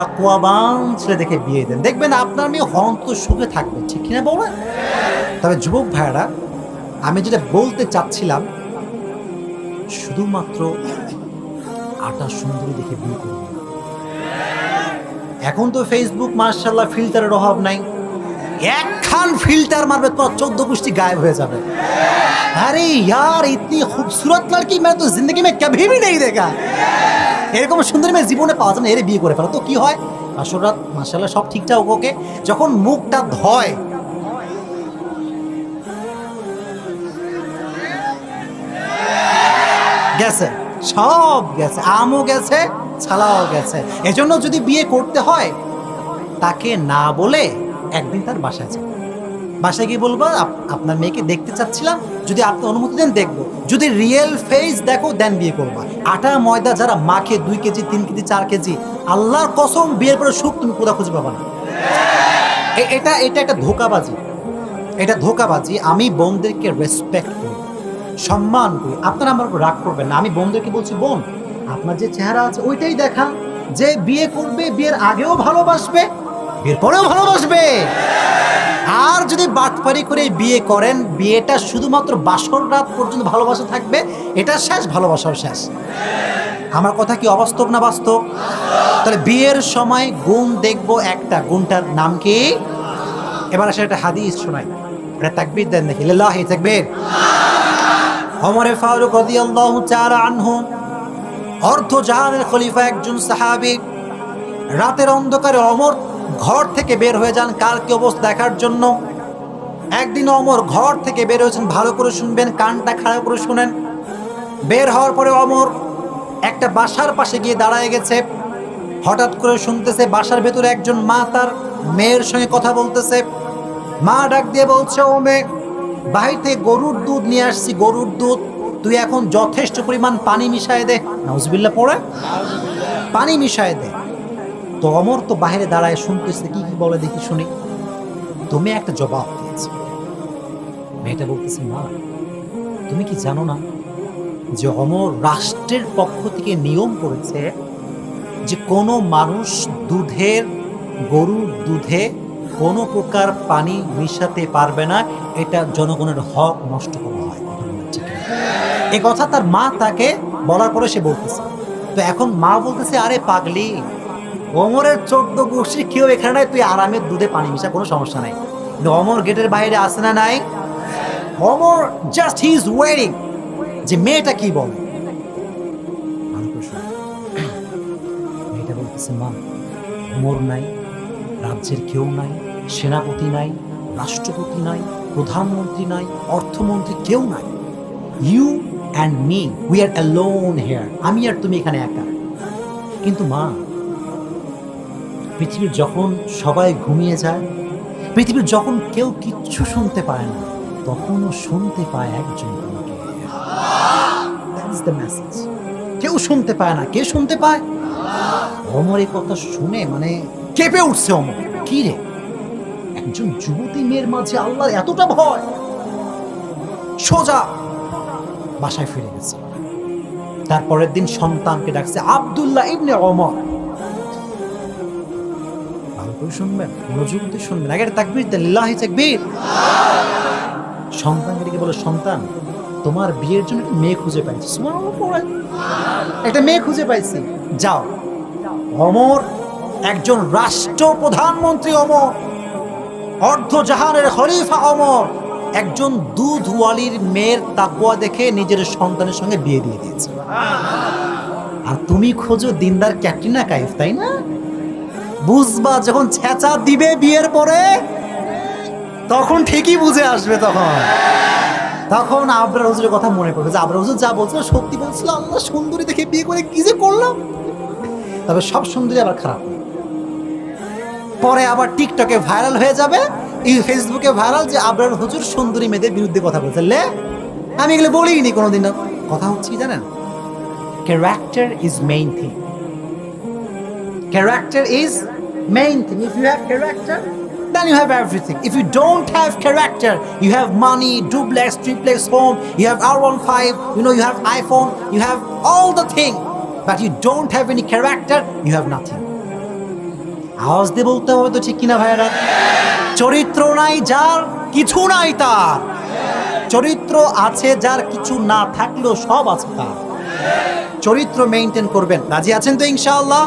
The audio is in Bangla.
তাকওয়াবান ছেলে দেখে বিয়ে দেন, দেখবেন আপনার মেয়ে অন্ত সুখে থাকবে, ঠিক কিনা বলেন? তবে যুবক ভাইয়েরা, আমি যেটা বলতে চাচ্ছিলাম, শুধুমাত্র আটা সুন্দরী দেখে বিয়ে করবেন না। এখন তো ফেসবুক মাশাআল্লাহ ফিল্টারের অভাব নাই, একখান ফিল্টার মারবে তো 14 গোষ্ঠী গায়েব হয়ে যাবে। আরে यार इतनी खूबसूरत लड़की मैं तो जिंदगी में कभी भी नहीं देखा। এরকম সুন্দরী মেয়ে জীবনে পাওয়া যায় না, এর বিয়ে করে ফেলো। তো কি হয়, আসরাত মাশাআল্লাহ সব ঠিকঠাক ওকে, যখন মুখটা ধয় গেছে, সব গেছে, আমও গেছে, ছালাও গেছে। এজন্য যদি বিয়ে করতে হয়, তাকে না বলে একদিন তার বাসায় যাও। বাসায় গিয়ে বলবো আপনার মেয়েকে দেখতে চাচ্ছিলাম, যদি আপনি অনুমতি দেন দেখবো, যদি রিয়েল ফেস দেখো দেন বিয়ে করবা। আটা ময়দা যারা মাখে 2 কেজি 3 কেজি 4 কেজি, আল্লাহর কসম বিয়ের পরে সুখ তুমি কোথাও খুঁজে পাবা না। এটা এটা একটা ধোঁকাবাজি, এটা ধোঁকাবাজি। আমি বোনদেরকে রেসপেক্ট করি, সম্মান করি, আপনারা আমার উপর রাগ করবেন না। আমি বোনদেরকে বলছি, বোন আপনার যে চেহারা আছে ওইটাই দেখা, যে বিয়ে করবে বিয়ের আগেও ভালোবাসবে, বিয়ের পরেও ভালোবাসবে। আর যদি বাটপারি করে বিয়ে করেন, বিয়েটা শুধুমাত্র বাসর রাত পর্যন্ত ভালোবাসা থাকবে, এটা শেষ, ভালোবাসাও শেষ। আমার কথা কি অবাস্তব না বাস্তব? তাহলে বিয়ের সময় গুণ দেখবো, একটা গুণটার নাম কি? এবার আসলে একটা হাদিস শোনাই, এটা তাকবীর দেন দেখি, লিল্লাহি তাকবীর। ওমরে ফারুক রাদিয়াল্লাহু তাআলা আনহু, অর্ধ জাহানের খলিফা, একজন সাহাবী, রাতের অন্ধকারে ওমর ঘর থেকে বের হয়ে যান কার কি অবস্থা দেখার জন্য। একদিন ওমর ঘর থেকে বের হয়েছেন, ভালো করে শুনবেন, কানটা খাড়া করে শুনেন। বের হওয়ার পরে ওমর একটা বাসার পাশে গিয়ে দাঁড়ায় গেছে। হঠাৎ করে শুনতেছে বাসার ভেতরে একজন মা তার মেয়ের সঙ্গে কথা বলতেছে। মা ডাক দিয়ে বলছে, ও মেয়ে, বাহির থেকে গরুর দুধ নিয়ে আসছি, গরুর দুধ, তুই এখন যথেষ্ট পরিমাণ পানি মিশায় দে। নাউজুবিল্লাহ পড়ে, পানি মিশায় দে। তো ওমর তো বাইরে দাঁড়ায় শুনতেছে, কি কি বলে দেখি শুনি। তুমি একটা জবাব দিয়েছ। মেয়েটা বলতেছে, মা তুমি কি জানো না যে ওমর রাষ্ট্রের পক্ষ থেকে নিয়ম করেছে যে কোনো মানুষ দুধের, গরুর দুধে কোনো প্রকার পানি মিশাতে পারবে না, এটা জনগণের হক নষ্ট করা হয়। এ কথা তার মা তাকে বলার পরে সে বলতেছে। তো এখন মা বলতেছে, আরে পাগলি, ওমরের 14 গোষ্ঠী কেউ এখানে নাই, তুই আরামের দুধে পানি মিশা, কোনো সমস্যা নাই। কিন্তু ওমর গেটের বাইরে আসে না নাই, Omar just he is waiting যে মেয়েটা কি বলে। মেয়েটা বলতেছে, মা ওমর নাই, রাজ্যের কেউ নাই, সেনাপতি নাই, রাষ্ট্রপতি নাই, প্রধানমন্ত্রী নাই, অর্থমন্ত্রী কেউ নাই, you and me, we are alone here, আমি আর তুমি এখানে একা। কিন্তু মা, পৃথিবীর যখন সবাই ঘুমিয়ে যায়, পৃথিবীর যখন কেউ কিচ্ছু শুনতে পায় না, তখনও শুনতে পায় একজন তোমাকে। That's the message. কেউ শুনতে পায় না, কে শুনতে পায়? ওমর এই কথা শুনে মানে কেঁপে উঠছে। ওমর, কি রে, একজন যুবতী মেয়ের মাঝে আল্লাহর এতটা ভয়! সোজা বাসায় ফিরে গেছে। তারপরের দিন সন্তানকে ডাকছে, আব্দুল্লাহ ইবনে ওমর। শুনবেন, মনোযোগ দিয়ে শুনবেন, আগে তাকবীর দেন, লিল্লাহি তাকবীর। সন্তানকে ডেকে বলে, সন্তান, তোমার বিয়ের জন্য একটা মেয়ে খুঁজে পাইছি। সুবহানাল্লাহ পড়েন, একটা মেয়ে খুঁজে পাইছি, যাও। ওমর একজন রাষ্ট্র প্রধানমন্ত্রী, ওমর অর্ধ জাহানের খলিফা, ওমর একজন দুধওয়ালির মেয়ের তাকওয়া দেখে নিজের সন্তানের সঙ্গে বিয়ে দিয়ে দিয়েছে। আর তুমি খোঁজো দিনদার ক্যাটরিনা কাইফ, তাই না? বুঝবা যখন ছেঁচা দিবে বিয়ের পরে, তখন ঠিকই বুঝে আসবে। তখন আবরার হুজুরের কথা মনে পড়বে যে আবরার হুজুর যা বলছিল সত্যি বলছিল, আল্লাহ সুন্দরী দেখে বিয়ে করে কি যে করলাম। তবে সব সুন্দরী আবার খারাপ, পরে আবার টিকটকে ভাইরাল হয়ে যাবে, ফেসবুকে ভাইরাল যে আবরার হুজুর সুন্দরী মেয়েদের বিরুদ্ধে কথা বলছে। লে, আমি এগুলো বলিনি কোনোদিন। কথা হচ্ছে কি জানেন, character is main thing. Character is main thing. If you have character, then you have everything. If you don't have character, you have money, duplex, triplex home, you have R15, you have iPhone, you have all the thing, but you don't have any character, you have nothing. আওয়াজ দিয়ে বলতে হবে তো, ঠিক কিনা ভাইয়েরা? চরিত্র নাই যার, কিছু নাই তার। চরিত্র আছে যার, কিছু না থাকলেও সব আছে তার। চরিত্র মেইনটেইন করবেন, রাজি আছেন তো ইনশাআল্লাহ?